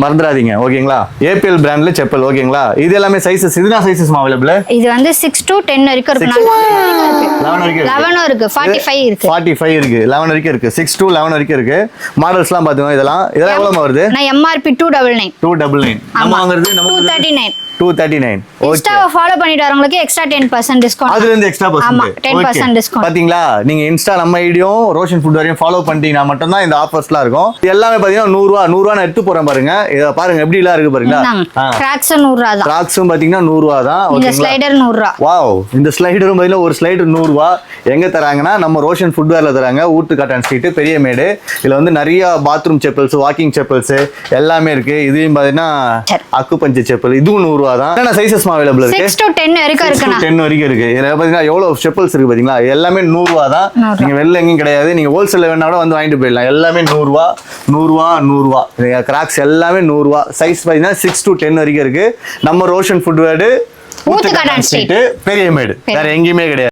மறந்துடாதீங்க ஓகேங்களா. ஏபிஎல் பிராண்ட்ல செப்பல் ஓகேங்களா. இது எல்லாமே சைஸஸ் இதுதான் சைஸஸ் அவைலபிள். இது வந்து 6 to 10 வரைக்கும் இருக்கு. 11 வரைக்கும் 11 இருக்கு 45 இருக்கு 45 இருக்கு 11 வரைக்கும் இருக்கு 6 to 11 வரைக்கும் இருக்கு. மாடல்ஸ்லாம் பாத்துங்க. இதெல்லாம் எவ்வளவு வருது? நான் எம்ஆர்பி 299 நம்ம வாங்குறது நமக்கு 239 239. இன்ஸ்டாவை ஃபாலோ பண்ணிட்டு வரவங்களுக்கு எக்ஸ்ட்ரா 10% டிஸ்கவுண்ட். அதுல இருந்து எக்ஸ்ட்ரா ஆமா 10% டிஸ்கவுண்ட். பாத்தீங்களா நீங்க இன்ஸ்டா நம்ம ஐடியும் ரோஷன் ஃபுட் வரையும் ஃபாலோ பண்ணிட்டீங்கன்னா மட்டும் தான் இந்த ஆஃபர்ஸ்லாம் இருக்கும். இது எல்லாமே பாத்தீங்கன்னா 100 ரூபாய் எடுத்து போறேன் பாருங்க. இத பாருங்க எப்படி எல்லாம் இருக்கு பாருங்களா. கிராக்ஸ் 100 ரூபாய் தான். கிராக்ஸும் பாத்தீங்கன்னா 100 ரூபாய் தான். இந்த ஸ்லைடர் 100 ரூபாய். வாவ் இந்த ஸ்லைடரும் பாத்தீங்கன்னா ஒரு ஸ்லைடர் 100 ரூபாய். எங்க தராங்கன்னா நம்ம ரோஷன் ஃபுட் வேர்ல தராங்க. ஊட்டு காட்டன் ஸ்ட்ரீட் பெரியமேடு. இதுல வந்து நிறைய பாத்ரூம் செப்பல்ஸ் வாக்கிங் செப்பல்ஸ் எல்லாமே இருக்கு. இதுவும் பாத்தீங்கன்னா அக்குபஞ்சர் செப்பல் இதுவும் 100 ரூபாய் தான். என்ன சைஸஸ் அவைலபிள் இருக்கு? 6 to 10 வரைக்கும் இருக்குனா 10 வரைக்கும் இருக்கு. இதுல பாத்தீங்கன்னா எவ்வளவு செப்பல்ஸ் இருக்கு பாத்தீங்களா. எல்லாமே 100 ரூபாய் தான். நீங்க வெளில எங்கயும் கிடையாது. நீங்க ஹோல்சேல்ல வேணா கூட வந்து வாங்கிட்டு போயிடலாம். எல்லாமே 100 ரூபாய் 100 ரூபாய் 100 ரூபாய். இந்த கிராக்ஸ் எல்லாமே 100 ரூபாய். சைஸ் பாத்தீங்கன்னா 6 to 10 வரைக்கும் இருக்கு. நம்ம ரோஷன் ஃபுட் வேர்டு ஊத்துக்காடான் ஸ்ட்ரீட் பெரியமேடு வேற எங்கேயுமே கிடையாது.